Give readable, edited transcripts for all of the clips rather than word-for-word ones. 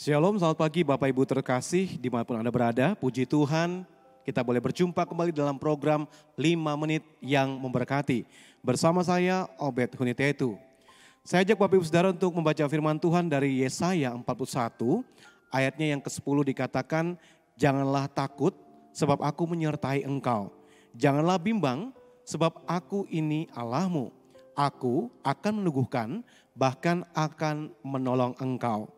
Shalom, selamat pagi Bapak Ibu terkasih dimanapun Anda berada. Puji Tuhan, kita boleh berjumpa kembali dalam program 5 menit yang memberkati. Bersama saya Obed Hunitetu. Saya ajak Bapak Ibu Saudara untuk membaca firman Tuhan dari Yesaya 41. Ayatnya yang ke-10 dikatakan, janganlah takut sebab aku menyertai engkau. Janganlah bimbang sebab aku ini Allahmu. Aku akan meneguhkan bahkan akan menolong engkau.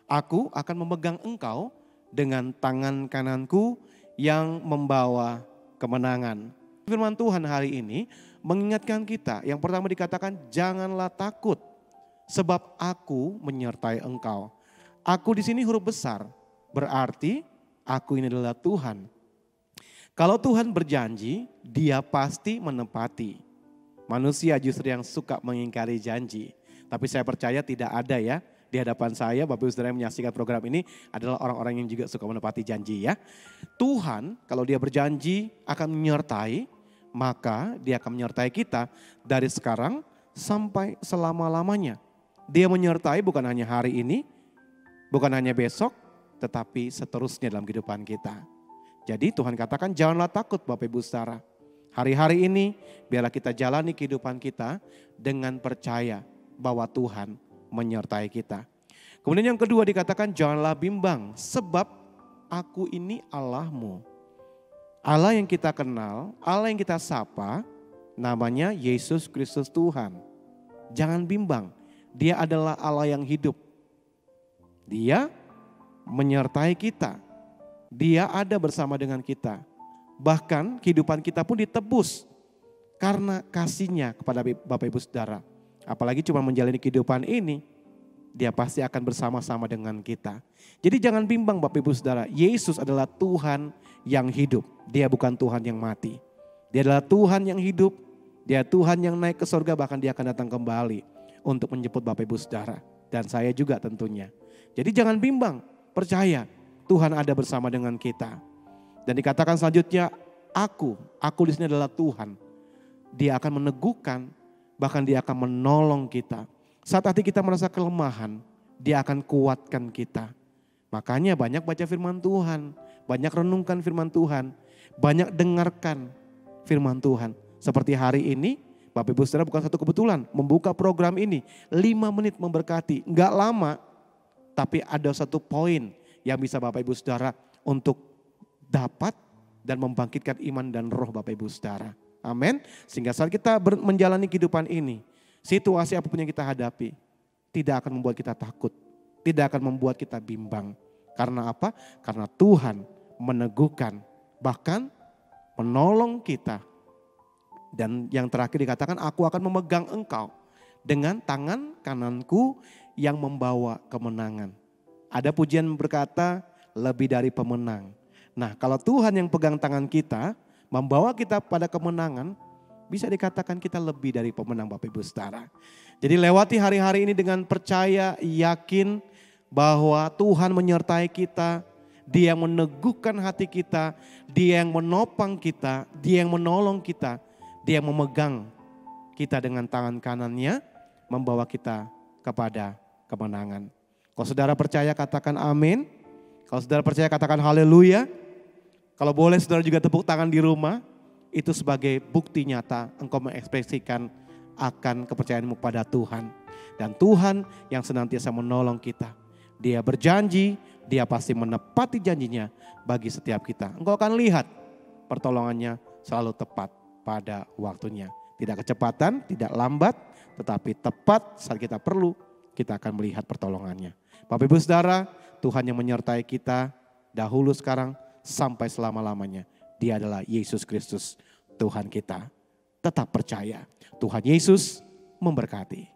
Aku akan memegang engkau dengan tangan kananku yang membawa kemenangan. Firman Tuhan hari ini mengingatkan kita. Yang pertama dikatakan janganlah takut sebab aku menyertai engkau. Aku di sini huruf besar berarti aku ini adalah Tuhan. Kalau Tuhan berjanji, Dia pasti menepati. Manusia justru yang suka mengingkari janji. Tapi saya percaya tidak ada ya. Di hadapan saya, Bapak Ibu Saudara yang menyaksikan program ini adalah orang-orang yang juga suka menepati janji ya. Tuhan kalau Dia berjanji akan menyertai, maka Dia akan menyertai kita dari sekarang sampai selama-lamanya. Dia menyertai bukan hanya hari ini, bukan hanya besok, tetapi seterusnya dalam kehidupan kita. Jadi Tuhan katakan janganlah takut Bapak Ibu Saudara. Hari-hari ini biarlah kita jalani kehidupan kita dengan percaya bahwa Tuhan menyertai kita. Kemudian yang kedua dikatakan janganlah bimbang sebab aku ini Allahmu. Allah yang kita kenal, Allah yang kita sapa namanya Yesus Kristus Tuhan. Jangan bimbang, Dia adalah Allah yang hidup. Dia menyertai kita. Dia ada bersama dengan kita. Bahkan kehidupan kita pun ditebus karena kasih-Nya kepada Bapak Ibu Saudara. Apalagi cuma menjalani kehidupan ini, Dia pasti akan bersama-sama dengan kita. Jadi jangan bimbang Bapak Ibu Saudara, Yesus adalah Tuhan yang hidup. Dia bukan Tuhan yang mati. Dia adalah Tuhan yang hidup, Dia Tuhan yang naik ke surga, bahkan Dia akan datang kembali untuk menjemput Bapak Ibu Saudara. Dan saya juga tentunya. Jadi jangan bimbang, percaya Tuhan ada bersama dengan kita. Dan dikatakan selanjutnya, aku di sini adalah Tuhan. Dia akan meneguhkan, bahkan Dia akan menolong kita. Saat hati kita merasa kelemahan, Dia akan kuatkan kita. Makanya banyak baca firman Tuhan, banyak renungkan firman Tuhan, banyak dengarkan firman Tuhan. Seperti hari ini, Bapak Ibu Saudara bukan satu kebetulan membuka program ini. 5 menit memberkati, enggak lama, tapi ada satu poin yang bisa Bapak Ibu Saudara untuk dapat dan membangkitkan iman dan roh Bapak Ibu Saudara. Amin. Sehingga saat kita menjalani kehidupan ini, situasi apapun yang kita hadapi, tidak akan membuat kita takut. Tidak akan membuat kita bimbang. Karena apa? Karena Tuhan meneguhkan, bahkan menolong kita. Dan yang terakhir dikatakan, aku akan memegang engkau dengan tangan kananku yang membawa kemenangan. Ada pujian berkata, lebih dari pemenang. Nah kalau Tuhan yang pegang tangan kita, membawa kita pada kemenangan, bisa dikatakan kita lebih dari pemenang Bapak Ibu Saudara. Jadi lewati hari-hari ini dengan percaya, yakin bahwa Tuhan menyertai kita, Dia yang meneguhkan hati kita, Dia yang menopang kita, Dia yang menolong kita, Dia yang memegang kita dengan tangan kanannya, membawa kita kepada kemenangan. Kalau saudara percaya katakan amin, kalau saudara percaya katakan haleluya. Kalau boleh saudara juga tepuk tangan di rumah, itu sebagai bukti nyata engkau mengekspresikan akan kepercayaanmu pada Tuhan. Dan Tuhan yang senantiasa menolong kita. Dia berjanji, Dia pasti menepati janjinya bagi setiap kita. Engkau akan lihat pertolongannya selalu tepat pada waktunya. Tidak kecepatan, tidak lambat, tetapi tepat saat kita perlu, kita akan melihat pertolongannya. Bapak Ibu Saudara, Tuhan yang menyertai kita dahulu sekarang, sampai selama-lamanya. Dia adalah Yesus Kristus, Tuhan kita. Tetap percaya, Tuhan Yesus memberkati.